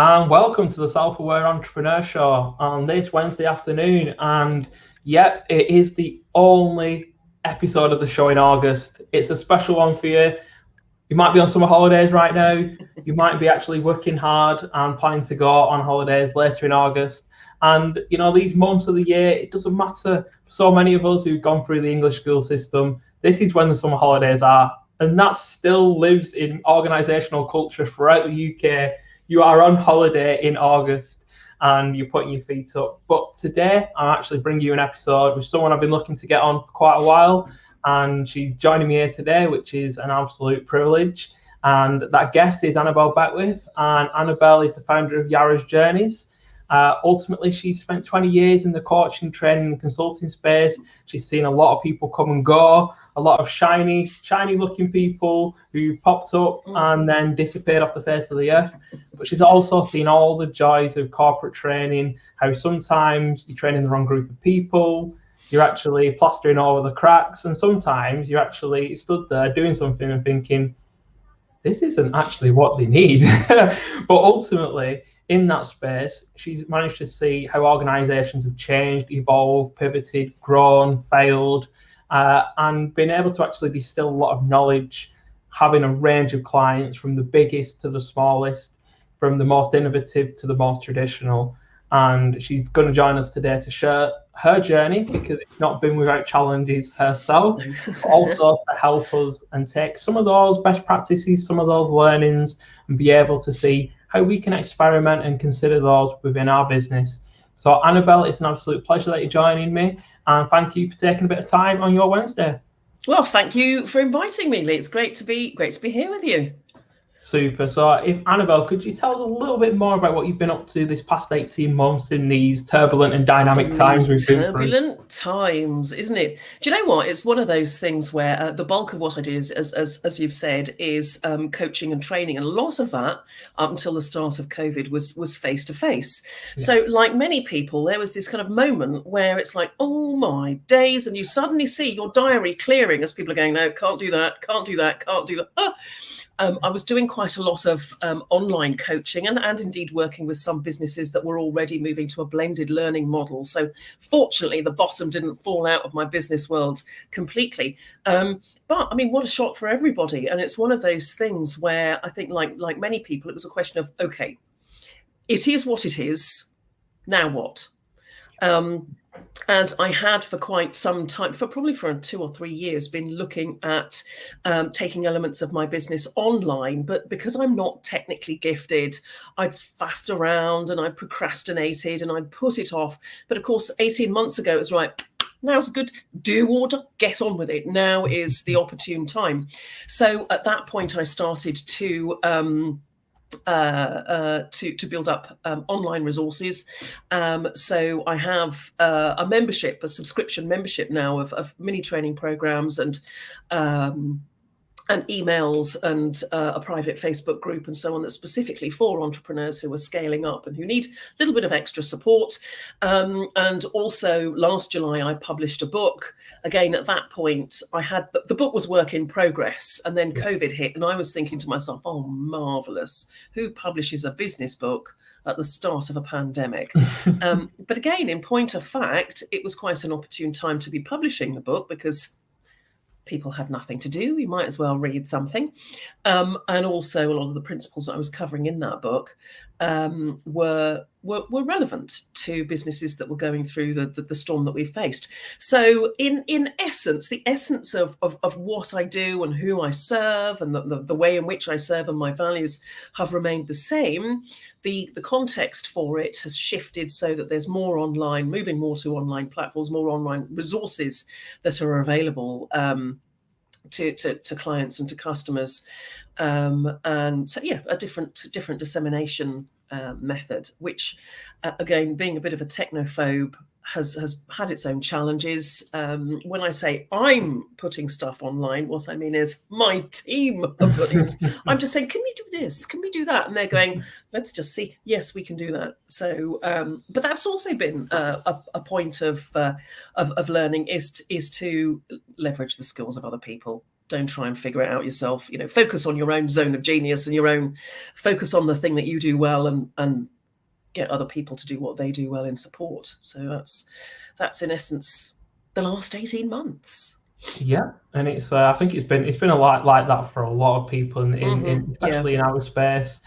and welcome to the Self-Aware Entrepreneur Show on this Wednesday afternoon. And yep, it is the only episode of the show in August. It's a special one for you. You might be on summer holidays right now. You might be actually working hard and planning to go on holidays later in August. And these months of the year, it doesn't matter for so many of us who've gone through the English school system. This is when the summer holidays are. And that still lives in organisational culture throughout the UK. You are on holiday in August and you're putting your feet up. But today, I'm actually bringing you an episode with someone I've been looking to get on for quite a while. And she's joining me here today, which is an absolute privilege. And that guest is Annabelle Beckwith. And Annabelle is the founder of Yara's Journeys. Ultimately, she's spent 20 years in the coaching, training, and consulting space. She's seen a lot of people come and go, a lot of shiny looking people who popped up and then disappeared off the face of the earth. But she's also seen all the joys of corporate training, how sometimes you're training the wrong group of people, you're actually plastering over the cracks, and sometimes you're actually stood there doing something and thinking, this isn't actually what they need. But ultimately, in that space, she's managed to see how organisations have changed, evolved, pivoted, grown, failed, and been able to actually distill a lot of knowledge, having a range of clients from the biggest to the smallest, from the most innovative to the most traditional. And she's going to join us today to share her journey, because it's not been without challenges herself, but also to help us and take some of those best practices, some of those learnings, and be able to see how we can experiment and consider those within our business. So Annabelle, it's an absolute pleasure that you're joining me, and thank you for taking a bit of time on your Wednesday. Well, thank you for inviting me, Lee. It's great to be here with you. Super. So if Annabelle, could you tell us a little bit more about what you've been up to this past 18 months in these turbulent and dynamic times we've been through? Turbulent times, isn't it? Do you know what? It's one of those things where the bulk of what I do is, as you've said, is coaching and training. And a lot of that, up until the start of COVID, was face-to-face. Yeah. So like many people, there was this kind of moment where it's like, oh my days, and you suddenly see your diary clearing as people are going, no, can't do that, can't do that, can't do that. Ah! I was doing quite a lot of online coaching and indeed working with some businesses that were already moving to a blended learning model. So fortunately, the bottom didn't fall out of my business world completely. But I mean, what a shock for everybody. And it's one of those things where I think like many people, it was a question of, okay, it is what it is. Now what? And I had for quite some time, for 2 or 3 years, been looking at taking elements of my business online. But because I'm not technically gifted, I'd faffed around and I procrastinated and I'd put it off. But of course, 18 months ago, it was right. Now's a good do order, get on with it. Now is the opportune time. So at that point, I started to build up online resources. So I have a subscription membership now of mini training programs and emails and a private Facebook group and so on, that's specifically for entrepreneurs who are scaling up and who need a little bit of extra support. And also last July, I published a book. Again, at that point, the book was work in progress, and then COVID hit, and I was thinking to myself, oh, marvelous. Who publishes a business book at the start of a pandemic? But again, in point of fact, it was quite an opportune time to be publishing the book because people had nothing to do. You might as well read something. And also a lot of the principles that I was covering in that book were relevant to businesses that were going through the storm that we faced. So in essence, the essence of what I do and who I serve and the way in which I serve and my values have remained the same. The context for it has shifted so that there's more online, moving more to online platforms, more online resources that are available to clients and to customers, and so a different dissemination method, which again, being a bit of a technophobe, has had its own challenges. When I say I'm putting stuff online, what I mean is my team are putting. I'm just saying, can we do this? Can we do that? And they're going, let's just see. Yes, we can do that. So, but that's also been a point of learning is to leverage the skills of other people. Don't try and figure it out yourself. Focus on your own zone of genius and your own focus on the thing that you do well, and get other people to do what they do well in support. So that's in essence the last 18 months. Yeah, and it's I think it's been a lot like that for a lot of people, in especially in our space.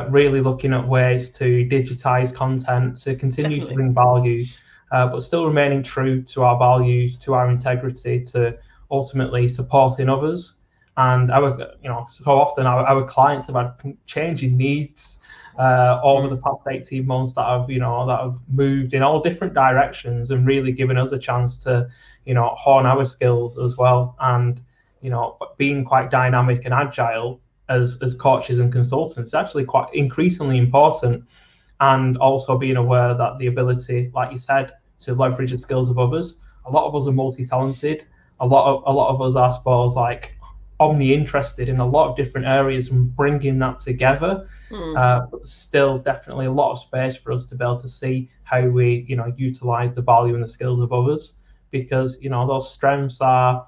Really looking at ways to digitize content to continue to bring value, but still remaining true to our values, to our integrity, to ultimately supporting others. And so often our clients have had changing needs over the past 18 months that have moved in all different directions, and really given us a chance to hone our skills as well, and being quite dynamic and agile as coaches and consultants is actually quite increasingly important. And also being aware that the ability, like you said, to leverage the skills of others. A lot of us are multi-talented. A lot of us are, I suppose, like omni-interested in a lot of different areas, and bringing that together. But still definitely a lot of space for us to be able to see how we utilize the value and the skills of others, because those strengths are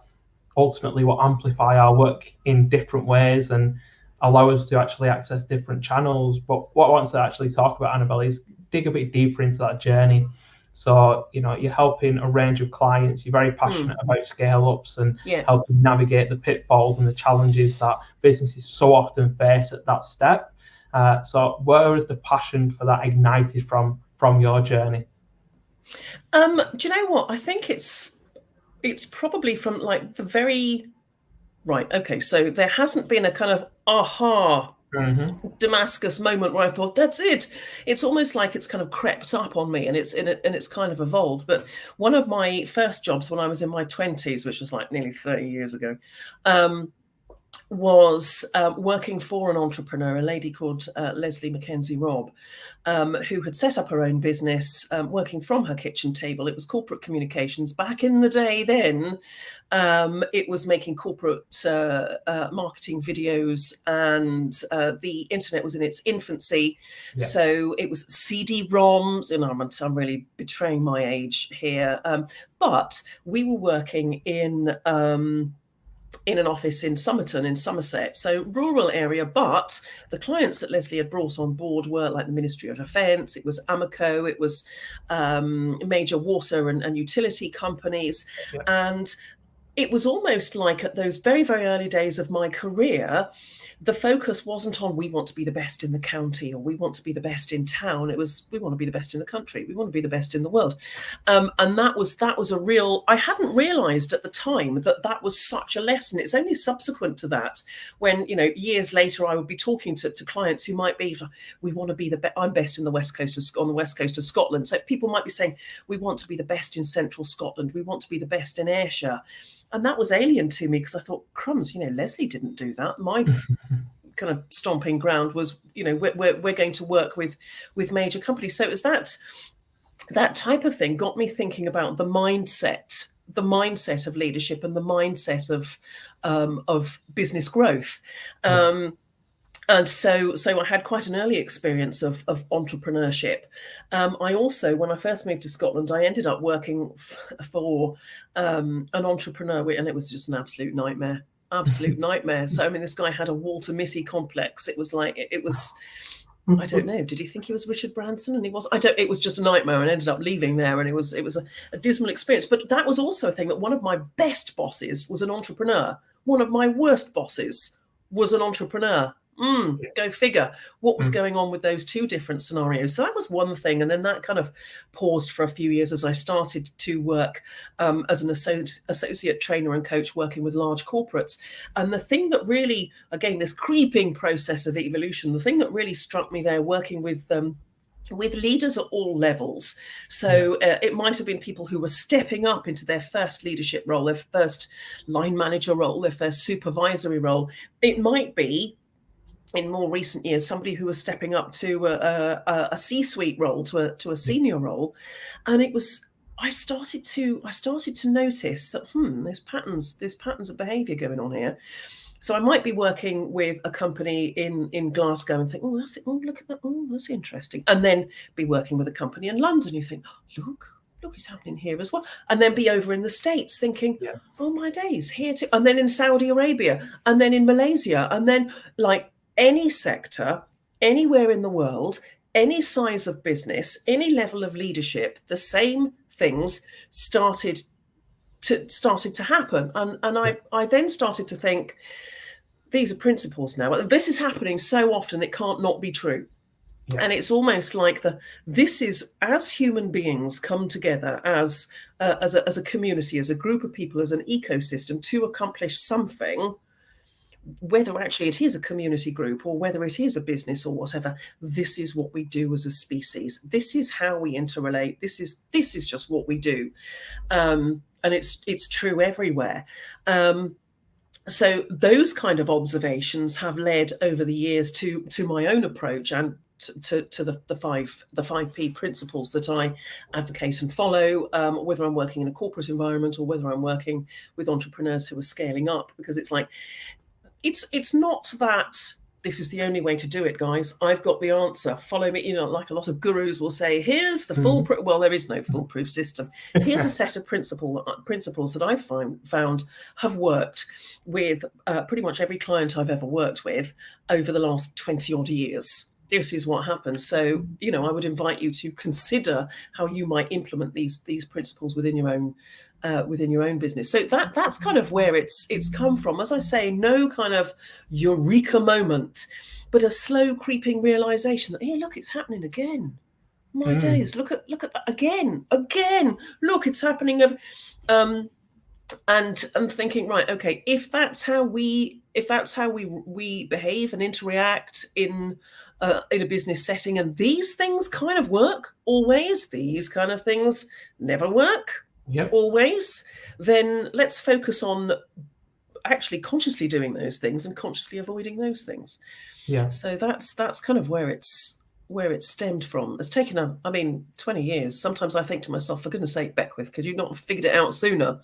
ultimately what amplify our work in different ways and allow us to actually access different channels. But what I want to actually talk about, Annabelle, is dig a bit deeper into that journey. So you're helping a range of clients. You're very passionate about scale ups and helping navigate the pitfalls and the challenges that businesses so often face at that step. So where is the passion for that ignited from your journey? Do you know what? I think it's probably from like the very right. Okay, so there hasn't been a kind of aha Damascus moment where I thought, that's it. It's almost like it's kind of crept up on me, and it's kind of evolved. But one of my first jobs when I was in my 20s, which was like nearly 30 years ago, was working for an entrepreneur, a lady called Leslie Mackenzie Robb, who had set up her own business, working from her kitchen table. It was corporate communications. Back in the day then, it was making corporate marketing videos, and the internet was in its infancy. Yeah. So it was CD-ROMs, and I'm really betraying my age here. But we were working in an office in Somerton in Somerset, so rural area, but the clients that Leslie had brought on board were like the Ministry of Defence, it was Amoco, it was major water and utility companies. Yeah. And it was almost like at those very, very early days of my career, the focus wasn't on we want to be the best in the county or we want to be the best in town. It was we want to be the best in the country. We want to be the best in the world. And that was a real, I hadn't realised at the time that was such a lesson. It's only subsequent to that when, years later I would be talking to clients who might be, we want to be I'm best in on the west coast of Scotland. So people might be saying, we want to be the best in central Scotland. We want to be the best in Ayrshire. And that was alien to me because I thought, crumbs, Leslie didn't do that. My kind of stomping ground was, we're going to work with major companies. So it was that type of thing got me thinking about the mindset of leadership and the mindset of business growth. And so I had quite an early experience of entrepreneurship. I also, when I first moved to Scotland, I ended up working for an entrepreneur, and it was just an absolute nightmare. So, this guy had a Walter Mitty complex. It was like, I don't know. Did you think he was Richard Branson? And he was. It was just a nightmare, and ended up leaving there. And it was a dismal experience. But that was also a thing that one of my best bosses was an entrepreneur. One of my worst bosses was an entrepreneur. Go figure what was going on with those two different scenarios. So that was one thing. And then that kind of paused for a few years as I started to work as an associate trainer and coach working with large corporates. And the thing that really, again, this creeping process of evolution, the thing that really struck me there working with leaders at all levels. So it might have been people who were stepping up into their first leadership role, their first line manager role, their first supervisory role. It might be, in more recent years, somebody who was stepping up to a C-suite role, to a senior role, and it was. I started to notice that there's patterns of behaviour going on here. So I might be working with a company in Glasgow and think, that's it. Oh, look at that. Oh, that's interesting. And then be working with a company in London. You think, look, look, it's happening here as well. And then be over in the States thinking, Yeah. oh my days, here too. And then in Saudi Arabia, and then in Malaysia, and then like any sector, anywhere in the world, any size of business, any level of leadership, the same things started to happen. And I then started to think, these are principles now. This is happening so often, it can't not be true. Yeah. And it's almost like this is, as human beings come together as a community, as a group of people, as an ecosystem to accomplish something, whether actually it is a community group or whether it is a business or whatever, this is what we do as a species. This is how we interrelate. This is just what we do. And it's true everywhere. So those kind of observations have led over the years to my own approach and to the 5P principles that I advocate and follow, whether I'm working in a corporate environment or whether I'm working with entrepreneurs who are scaling up, because it's like, it's not that this is the only way to do it, guys. I've got the answer. Follow me. Like a lot of gurus will say, here's the foolproof. Well, there is no foolproof system. Here's a set of principles that I've found have worked with pretty much every client I've ever worked with over the last 20 odd years. This is what happens. So, I would invite you to consider how you might implement these principles within your own business. So that's kind of where it's come from. As I say, no kind of eureka moment, but a slow creeping realization that, hey, look, it's happening again. My days, look at that again. Look, it's happening. And thinking, right, okay, if that's how we behave and interact in a business setting, and these things kind of work always, these kind of things never work. Yep. Always, then let's focus on actually consciously doing those things and consciously avoiding those things. Yeah. So that's kind of where it's stemmed from. It's taken 20 years. Sometimes I think to myself, for goodness sake, Beckwith, could you not have figured it out sooner?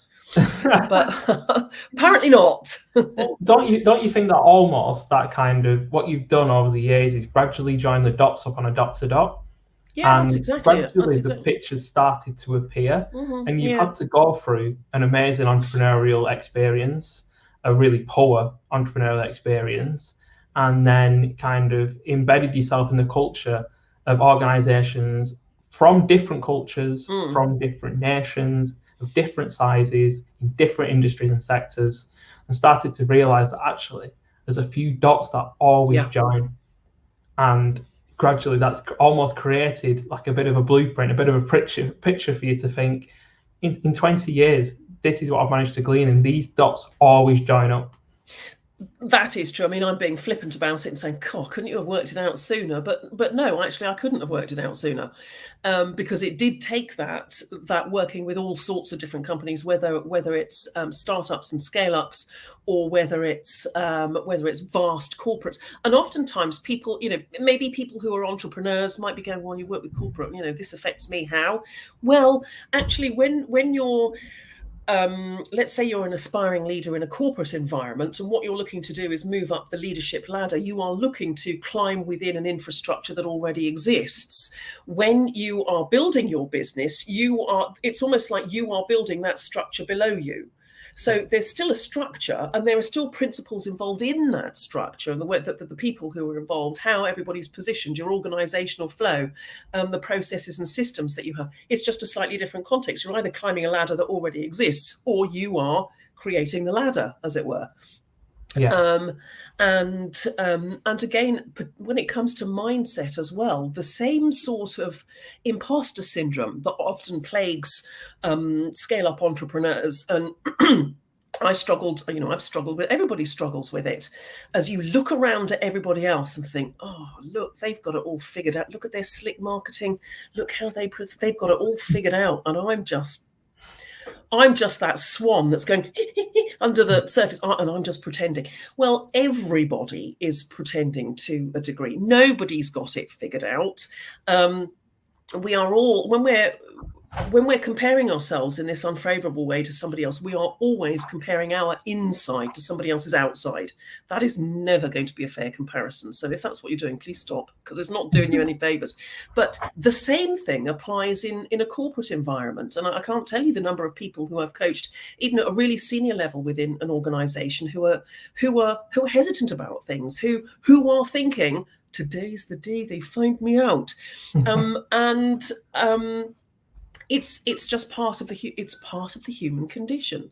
But apparently not. Well, don't you think that almost that kind of what you've done over the years is gradually join the dots up on a dot to dot? Yeah, and that's exactly it. gradually the pictures started to appear, and you yeah. had to go through an amazing entrepreneurial experience, a really poor entrepreneurial experience, and then kind of embedded yourself in the culture of organizations from different cultures, from different nations, of different sizes, in different industries and sectors, and started to realize that actually there's a few dots that always join. And gradually that's almost created like a bit of a blueprint, a bit of a picture for you to think, in 20 years, this is what I've managed to glean, and these dots always join up. That is true. I mean, I'm being flippant about it and saying, God, couldn't you have worked it out sooner? But no, actually, I couldn't have worked it out sooner, because it did take that working with all sorts of different companies, whether it's startups and scale-ups, or whether it's vast corporates. And oftentimes people, maybe people who are entrepreneurs might be going, well, you work with corporate, this affects me. How? Well, actually, when you're let's say you're an aspiring leader in a corporate environment, and what you're looking to do is move up the leadership ladder. You are looking to climb within an infrastructure that already exists. When you are building your business, it's almost like you are building that structure below you. So there's still a structure, and there are still principles involved in that structure, and the way that the people who are involved, how everybody's positioned, your organizational flow, the processes and systems that you have. It's just a slightly different context. You're either climbing a ladder that already exists, or you are creating the ladder, as it were. Yeah. And again, when it comes to mindset as well, the same sort of imposter syndrome that often plagues scale-up entrepreneurs, and I've struggled with, everybody struggles with it, as you look around at everybody else and think, oh, look, they've got it all figured out. Look at their slick marketing. Look how they've got it all figured out, and I'm just that swan that's going under the surface, and I'm just pretending. Well, everybody is pretending to a degree. Nobody's got it figured out. We are all, when when we're comparing ourselves in this unfavorable way to somebody else, we are always comparing our inside to somebody else's outside. That is never going to be a fair comparison. So if that's what you're doing, please stop, because it's not doing you any favors. But the same thing applies in a corporate environment. And I can't tell you the number of people who I've coached, even at a really senior level within an organization, who are hesitant about things, who are thinking, today's the day they find me out. It's just part of the human condition,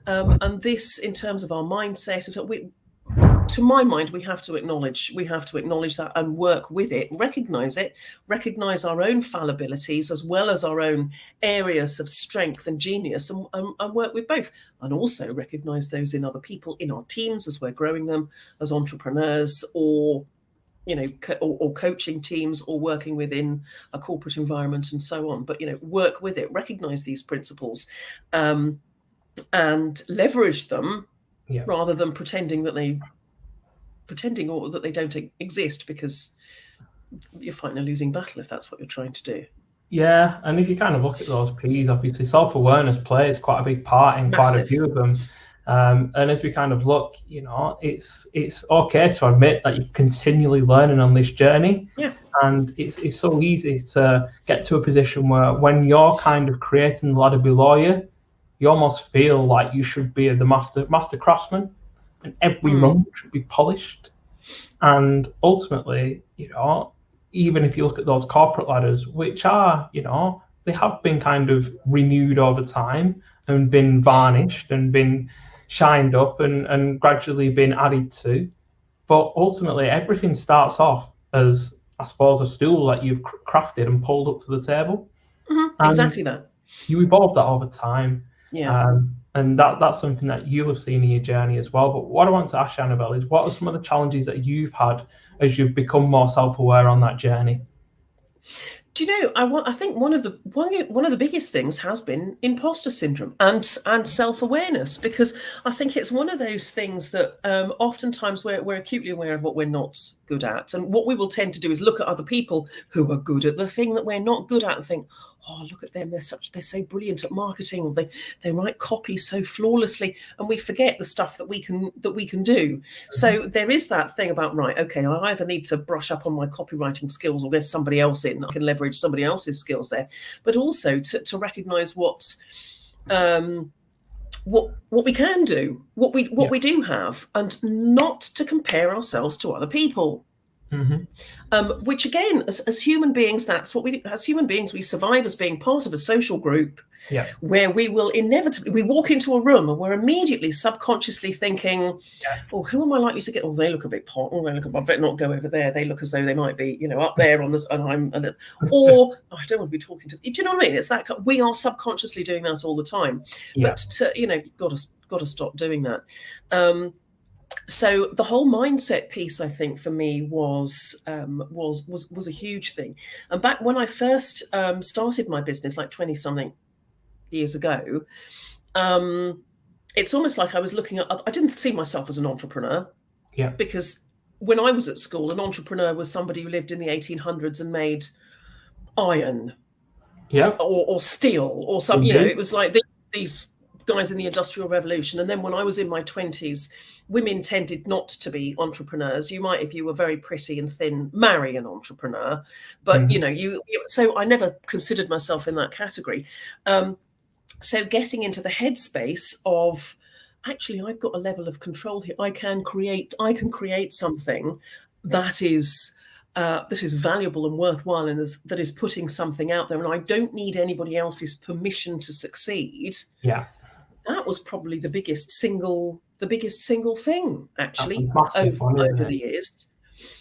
and this, in terms of our mindset, to my mind, we have to acknowledge that and work with it, recognize our own fallibilities as well as our own areas of strength and genius, and work with both, and also recognize those in other people, in our teams as we're growing them as entrepreneurs, or or coaching teams, or working within a corporate environment, and so on. But work with it, recognize these principles, and leverage them, rather than pretending that they don't exist, because you're fighting a losing battle if that's what you're trying to do. Yeah, and if you kind of look at those P's, obviously self-awareness plays quite a big part in quite a few of them. And as we kind of look, it's okay to admit that you're continually learning on this journey. Yeah. And it's so easy to get to a position where, when you're kind of creating the ladder below you, you almost feel like you should be the master craftsman, and every rung should be polished. And ultimately, even if you look at those corporate ladders, which are, they have been kind of renewed over time and been varnished and been shined up and gradually been added to. But ultimately, everything starts off as, I suppose, a stool that you've crafted and pulled up to the table. Exactly that. You evolve that over time. Yeah. And that's something that you'll have seen in your journey as well. But what I want to ask you, Annabelle, is what are some of the challenges that you've had as you've become more self-aware on that journey? Do you know, I think one of the biggest things has been imposter syndrome and self-awareness, because I think it's one of those things that oftentimes we're acutely aware of what we're not good at, and what we will tend to do is look at other people who are good at the thing that we're not good at and think, oh, look at them, they're so brilliant at marketing, or they write copy so flawlessly, and we forget the stuff that we can do. So there is that thing about, right, okay, I either need to brush up on my copywriting skills, or get somebody else in that can leverage somebody else's skills there, but also to recognize what we can do, what we do have, and not to compare ourselves to other people. Which again, as human beings, that's what we do. As human beings, we survive as being part of a social group, where we will inevitably, walk into a room and we're immediately subconsciously thinking, oh, who am I likely to get? Oh, they look a bit pot. Oh, I better not go over there. They look as though they might be, up there on this, and I'm a little, or oh, I don't want to be talking to. Do you know what I mean? It's that we are subconsciously doing that all the time. But you've got to stop doing that. So the whole mindset piece, I think, for me was a huge thing. And back when I first started my business, like 20-something years ago, it's almost like I was looking at. I didn't see myself as an entrepreneur, because when I was at school, an entrepreneur was somebody who lived in the 1800s and made iron, or steel, or something. It was like these guys in the Industrial Revolution. And then when I was in my 20s, women tended not to be entrepreneurs. You might, if you were very pretty and thin, marry an entrepreneur, but so I never considered myself in that category. So getting into the headspace of, actually, I've got a level of control here. I can create something that is valuable and worthwhile, and that is putting something out there, and I don't need anybody else's permission to succeed. That was probably the biggest single thing, actually, over the years.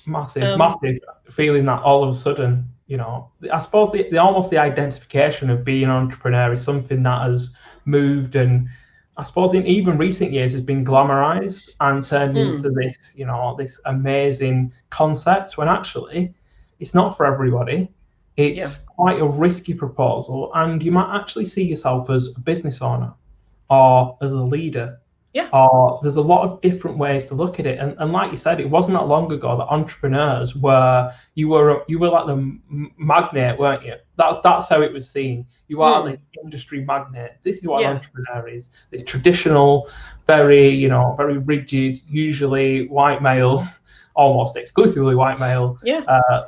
Massive feeling that all of a sudden, I suppose the identification of being an entrepreneur is something that has moved, and I suppose in even recent years has been glamorized and turned into this, this amazing concept, when actually it's not for everybody. It's quite a risky proposal, and you might actually see yourself as a business owner or as a leader. Yeah. or there's a lot of different ways to look at it. And like you said, it wasn't that long ago that entrepreneurs were you were like the magnate, weren't you? That's how it was seen. You are this industry magnate. This is what an entrepreneur is. This traditional, very very rigid, usually white male, almost exclusively white male,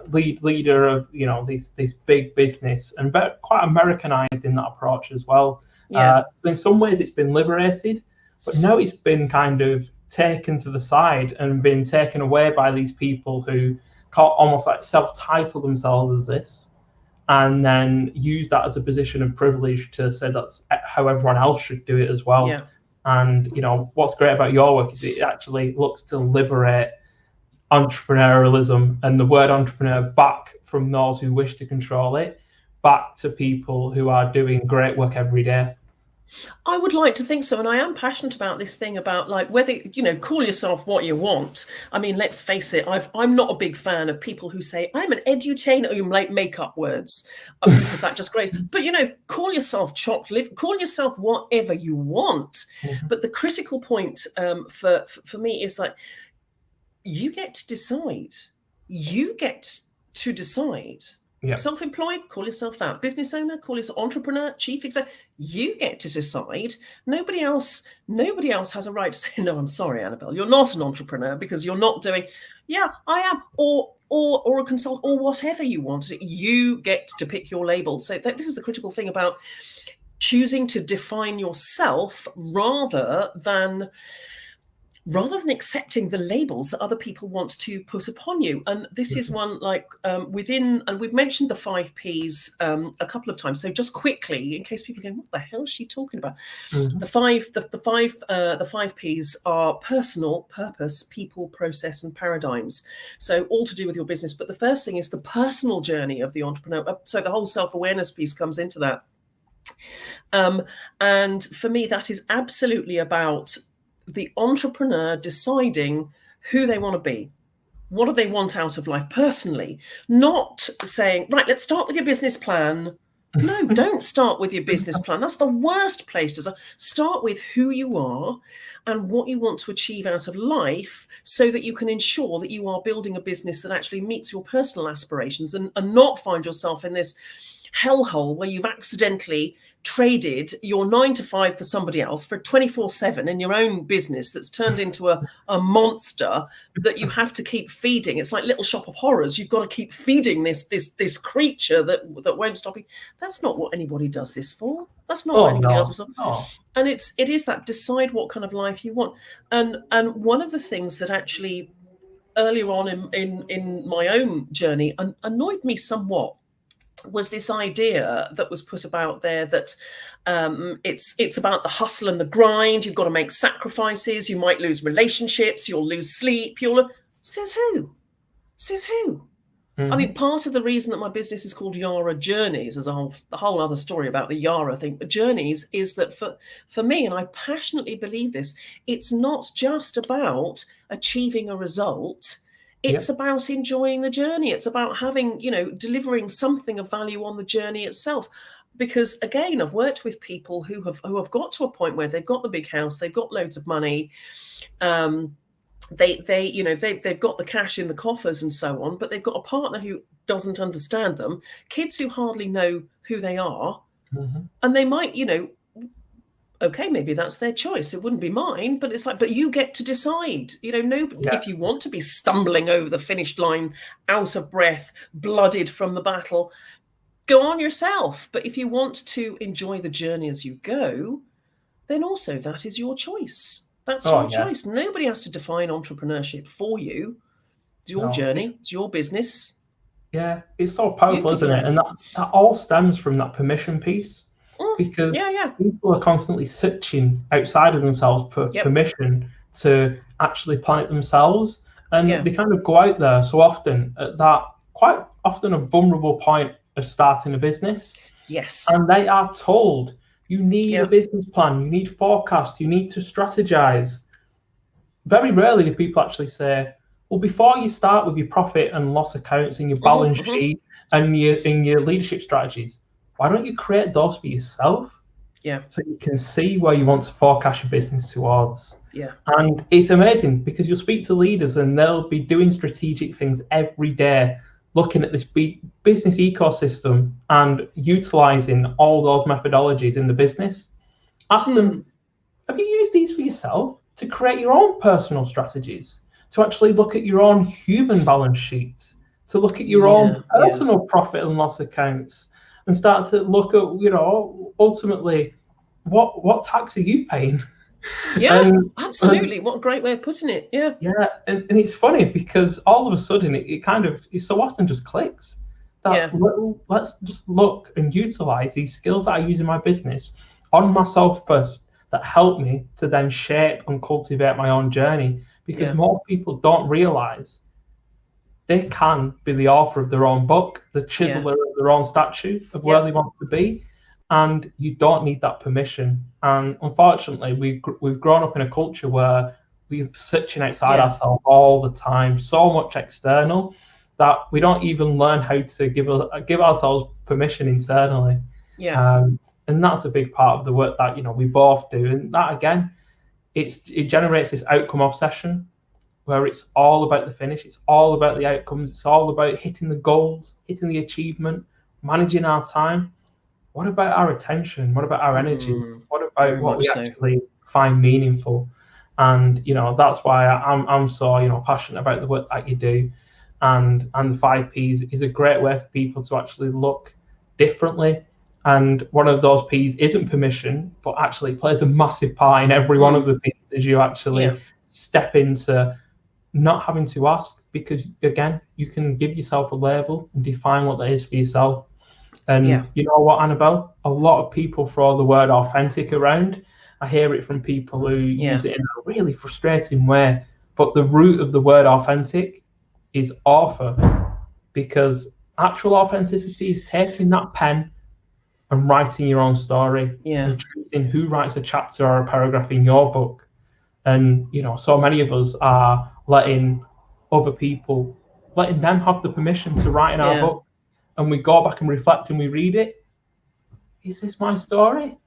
leader of this big business, and quite Americanized in that approach as well. In some ways, it's been liberated, but now it's been kind of taken to the side and been taken away by these people who almost like self-title themselves as this, and then use that as a position of privilege to say that's how everyone else should do it as well. Yeah. And what's great about your work is it actually looks to liberate entrepreneurialism and the word entrepreneur back from those who wish to control it, back to people who are doing great work every day. I would like to think so, and I am passionate about this thing about like whether call yourself what you want. I mean, let's face it, I'm not a big fan of people who say I'm an edutainer, who make up words because that's just great. But call yourself chopped liver, call yourself whatever you want. Mm-hmm. But the critical point for me is that you get to decide. You get to decide. Yeah. Self-employed, call yourself that. Business owner, call yourself entrepreneur, chief exec. You get to decide. Nobody else has a right to say, no, I'm sorry, Annabelle, you're not an entrepreneur because you're not doing, yeah, I am, or a consultant, or whatever you want. You get to pick your label. So this is the critical thing about choosing to define yourself rather than accepting the labels that other people want to put upon you. And this is one like within, and we've mentioned the 5 Ps a couple of times. So just quickly, in case people go, what the hell is she talking about? Mm-hmm. The five Ps are personal, purpose, people, process, and paradigms. So all to do with your business. But the first thing is the personal journey of the entrepreneur. So the whole self-awareness piece comes into that. And for me, that is absolutely about the entrepreneur deciding who they want to be. What do they want out of life personally? Not saying, right, let's start with your business plan. No, don't start with your business plan. That's the worst place to start with who you are and what you want to achieve out of life so that you can ensure that you are building a business that actually meets your personal aspirations and not find yourself in this hellhole where you've accidentally traded your 9 to 5 for somebody else for 24/7 in your own business that's turned into a monster that you have to keep feeding. It's like Little Shop of Horrors. You've got to keep feeding this creature that won't stop you. That's not what anybody does this for. That's not what anybody does this for. No. And it is that decide what kind of life you want. And one of the things that actually earlier on in my own journey annoyed me somewhat was this idea that was put about there that it's about the hustle and the grind. You've got to make sacrifices. You might lose relationships. You'll lose sleep. Says who? Mm-hmm. I mean, part of the reason that my business is called Yara Journeys, there's a whole other story about the Yara thing, but Journeys is that for me, and I passionately believe this, it's not just about achieving a result. It's about enjoying the journey. It's about having, delivering something of value on the journey itself. Because again, I've worked with people who have got to a point where they've got the big house, they've got loads of money, they've got the cash in the coffers and so on, but they've got a partner who doesn't understand them, kids who hardly know who they are, mm-hmm. and they might, okay, maybe that's their choice. It wouldn't be mine, but it's like, but you get to decide, if you want to be stumbling over the finish line, out of breath, blooded from the battle, go on yourself. But if you want to enjoy the journey as you go, then also that is your choice. That's your choice. Nobody has to define entrepreneurship for you. It's your journey. It's your business. Yeah, it's so powerful, isn't it? And that all stems from that permission piece. Because people are constantly searching outside of themselves for permission to actually plan it themselves. And they kind of go out there so often at that quite often a vulnerable point of starting a business. Yes. And they are told, you need a business plan, you need forecast, you need to strategize. Very rarely do people actually say, well, before you start with your profit and loss accounts and your balance sheet and your leadership strategies, why don't you create those for yourself? Yeah. So you can see where you want to forecast your business towards. Yeah. And it's amazing because you'll speak to leaders and they'll be doing strategic things every day, looking at this business ecosystem and utilizing all those methodologies in the business. Ask them, have you used these for yourself to create your own personal strategies, to actually look at your own human balance sheets, to look at your own personal profit and loss accounts, and start to look at, ultimately, what tax are you paying? Yeah, absolutely. What a great way of putting it. Yeah. Yeah, and it's funny because all of a sudden it so often just clicks that let's just look and utilize these skills that I use in my business on myself first, that help me to then shape and cultivate my own journey, because more people don't realize they can be the author of their own book, the chiseler of their own statue of where they want to be, and you don't need that permission. And unfortunately, we've grown up in a culture where we're searching outside ourselves all the time, so much external, that we don't even learn how to give ourselves permission internally. And that's a big part of the work that we both do. And that again, it generates this outcome obsession, where it's all about the finish, it's all about the outcomes, it's all about hitting the goals, hitting the achievement, managing our time. What about our attention? What about our energy? What about what we actually find meaningful? And that's why I'm so passionate about the work that you do. And the 5Ps is a great way for people to actually look differently. And one of those Ps isn't permission, but actually plays a massive part in every one of the Ps, as you actually step into not having to ask, because again, you can give yourself a label and define what that is for yourself. And you know what, Annabelle? A lot of people throw the word authentic around. I hear it from people who use it in a really frustrating way. But the root of the word authentic is author, because actual authenticity is taking that pen and writing your own story and choosing who writes a chapter or a paragraph in your book. And so many of us are letting other people, letting them have the permission to write in our book, and we go back and reflect and we read it. Is this my story?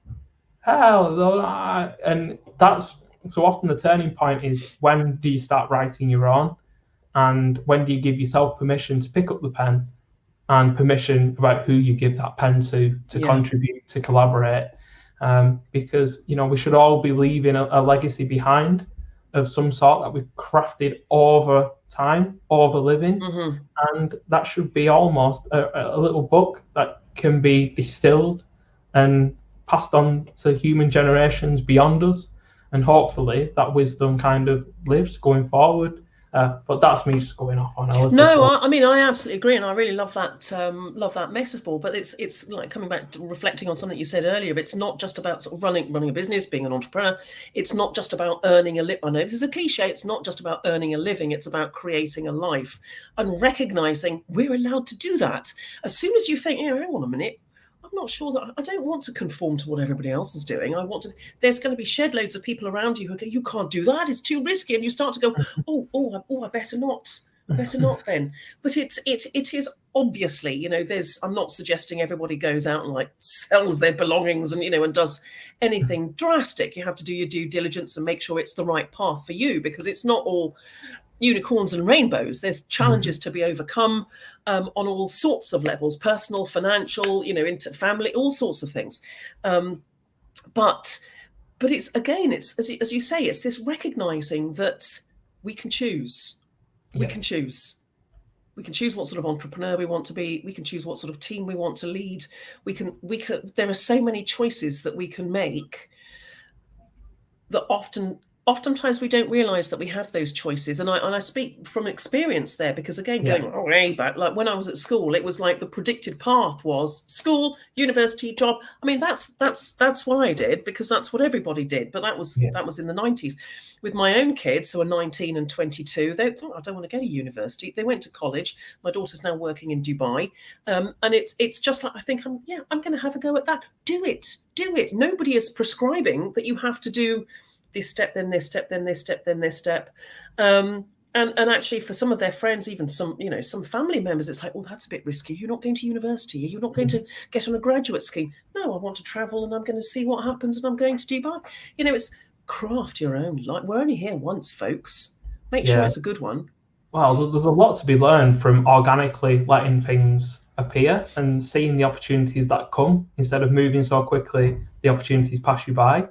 Hell, and that's so often the turning point is, when do you start writing your own, and when do you give yourself permission to pick up the pen, and permission about who you give that pen to contribute, to collaborate. Because we should all be leaving a legacy behind of some sort that we've crafted over time, over living, and that should be almost a little book that can be distilled and passed on to human generations beyond us, and hopefully that wisdom kind of lives going forward. But that's me just going off on Elizabeth. No, I mean, I absolutely agree, and I really love that metaphor. But it's like coming back to reflecting on something you said earlier. It's not just about sort of running a business, being an entrepreneur. It's not just about earning a living. I know this is a cliche. It's not just about earning a living. It's about creating a life, and recognizing we're allowed to do that. As soon as you think, hang on a minute, I'm not sure that I don't want to conform to what everybody else is doing. There's going to be shed loads of people around you who go, you can't do that, it's too risky. And you start to go, I better not then. But it is obviously, I'm not suggesting everybody goes out and like sells their belongings and, and does anything drastic. You have to do your due diligence and make sure it's the right path for you, because it's not all unicorns and rainbows. There's challenges to be overcome on all sorts of levels, personal, financial, into family, all sorts of things. But it's as you say, it's this recognizing that we can choose. We can choose. We can choose what sort of entrepreneur we want to be. We can choose what sort of team we want to lead. We can. There are so many choices that we can make that oftentimes we don't realize that we have those choices. And I speak from experience there, because again, going way back, like when I was at school, it was like the predicted path was school, university, job. I mean, that's what I did, because that's what everybody did. But that was in the 90s. With my own kids who are 19 and 22, they thought, I don't want to go to university. They went to college. My daughter's now working in Dubai. And it's just like, I think I'm going to have a go at that. Do it. Nobody is prescribing that you have to do this step, then this step, then this step, then this step. And actually, for some of their friends, even some family members, it's like, oh, that's a bit risky. You're not going to university. You're not going to get on a graduate scheme. No, I want to travel and I'm going to see what happens and I'm going to Dubai. craft your own life. We're only here once, folks. Make sure Yeah. it's a good one. Well, there's a lot to be learned from organically letting things appear and seeing the opportunities that come instead of moving so quickly, the opportunities pass you by.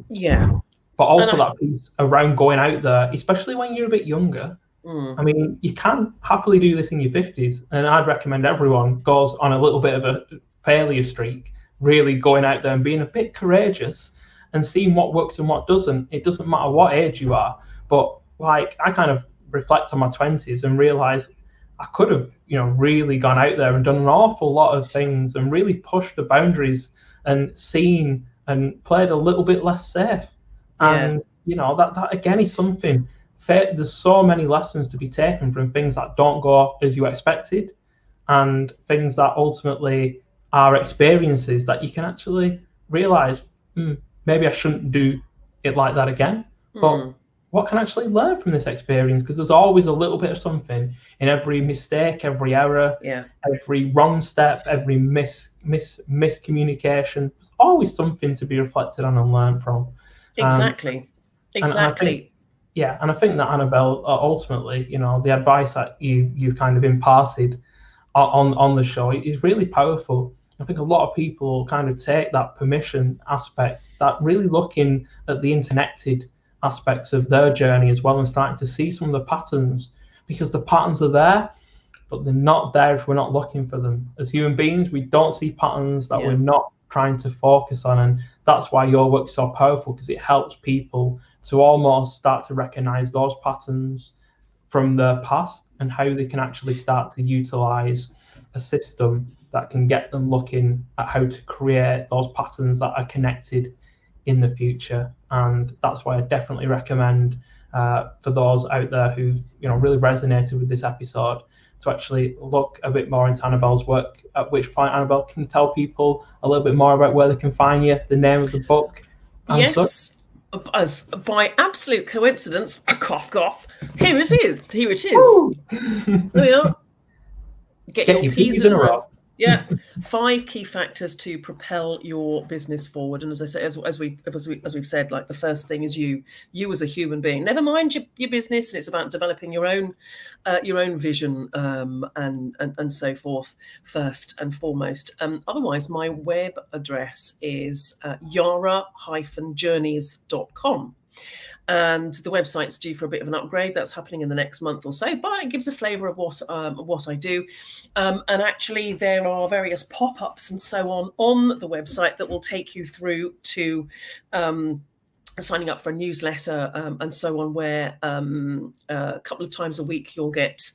Yeah. But also And that piece around going out there, especially when you're a bit younger. I mean, you can happily do this in your 50s, and I'd recommend everyone goes on a little bit of a failure streak, really going out there and being a bit courageous and seeing what works and what doesn't. It doesn't matter what age you are, but like I kind of reflect on my 20s and realize I could have, really gone out there and done an awful lot of things and really pushed the boundaries and seen and played a little bit less safe. Yeah. And that again is something. There's so many lessons to be taken from things that don't go as you expected, and things that ultimately are experiences that you can actually realize, maybe I shouldn't do it like that again. But what can I actually learn from this experience? Because there's always a little bit of something in every mistake, every error, every wrong step, every miscommunication. There's always something to be reflected on and learn from. Exactly. And I think that Annabelle, ultimately, the advice that you've kind of imparted on the show is really powerful. I think a lot of people kind of take that permission aspect, that really looking at the interconnected aspects of their journey as well, and starting to see some of the patterns, because the patterns are there, but they're not there if we're not looking for them. As human beings, we don't see patterns that we're not trying to focus on, and that's why your work's so powerful, because it helps people to almost start to recognize those patterns from their past and how they can actually start to utilize a system that can get them looking at how to create those patterns that are connected in the future. And that's why I definitely recommend for those out there who've really resonated with this episode to actually look a bit more into Annabelle's work, at which point, Annabelle, can tell people a little bit more about where they can find you, the name of the book. Yes. As by absolute coincidence, cough, cough, here it is. Here it is. There we are. Get your P's in a row. Yeah, 5 key factors to propel your business forward. And as I say, as we've said, like the first thing is you as a human being. Never mind your business, and it's about developing your own vision and so forth first and foremost. Otherwise, my web address is yara-journeys.com. And the website's due for a bit of an upgrade. That's happening in the next month or so, but it gives a flavour of what I do. And actually, there are various pop-ups and so on the website that will take you through to signing up for a newsletter and so on, where a couple of times a week you'll get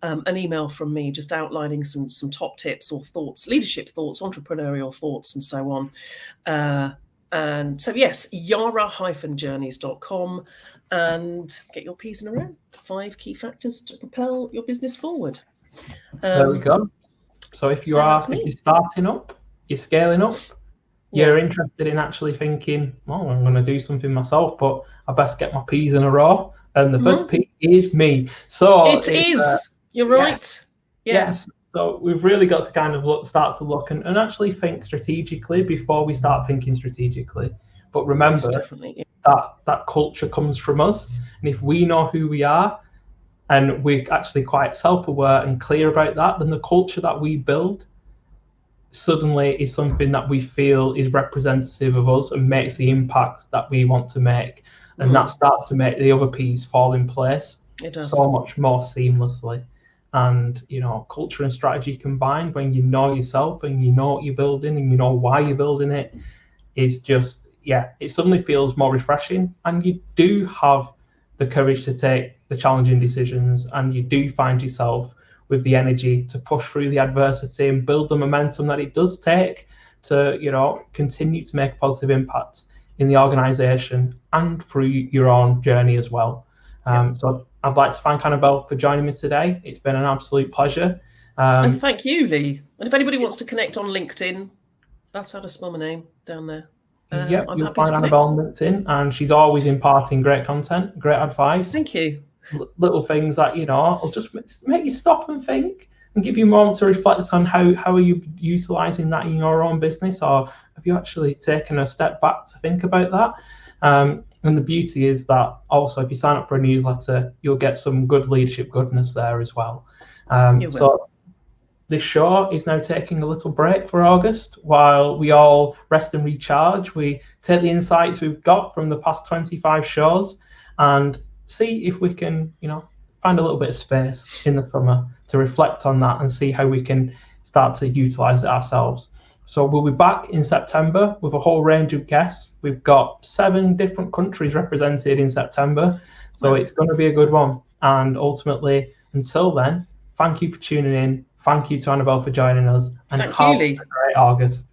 an email from me just outlining some top tips or thoughts, leadership thoughts, entrepreneurial thoughts, and so on. And so, yes, yara-journeys.com, and get your P's in a row. 5 key factors to propel your business forward. There we go. So if you're starting up, you're scaling up, you're interested in actually thinking, well, I'm going to do something myself, but I best get my P's in a row. And the first P is me. So it is. You're right. Yes. So we've really got to kind of start to look and actually think strategically before we start thinking strategically. But remember that culture comes from us. And if we know who we are and we're actually quite self-aware and clear about that, then the culture that we build suddenly is something that we feel is representative of us and makes the impact that we want to make. And that starts to make the other P's fall in place so much more seamlessly. And culture and strategy combined, when you know yourself and you know what you're building and you know why you're building it, is just it suddenly feels more refreshing, and you do have the courage to take the challenging decisions, and you do find yourself with the energy to push through the adversity and build the momentum that it does take to continue to make a positive impact in the organization and through your own journey as well. So I'd like to thank Annabelle for joining me today. It's been an absolute pleasure. And thank you, Lee. And if anybody wants to connect on LinkedIn, that's how to spell my name down there. You'll find Annabelle on LinkedIn, and she's always imparting great content, great advice. Thank you. Little things that will just make you stop and think and give you a moment to reflect on how are you utilising that in your own business, or have you actually taken a step back to think about that? And the beauty is that also, if you sign up for a newsletter, you'll get some good leadership goodness there as well. So this show is now taking a little break for August while we all rest and recharge. We take the insights we've got from the past 25 shows and see if we can, find a little bit of space in the summer to reflect on that and see how we can start to utilize it ourselves. So we'll be back in September with a whole range of guests. We've got 7 different countries represented in September, so it's going to be a good one. And ultimately, until then, thank you for tuning in. Thank you to Annabelle for joining us. And have a great August.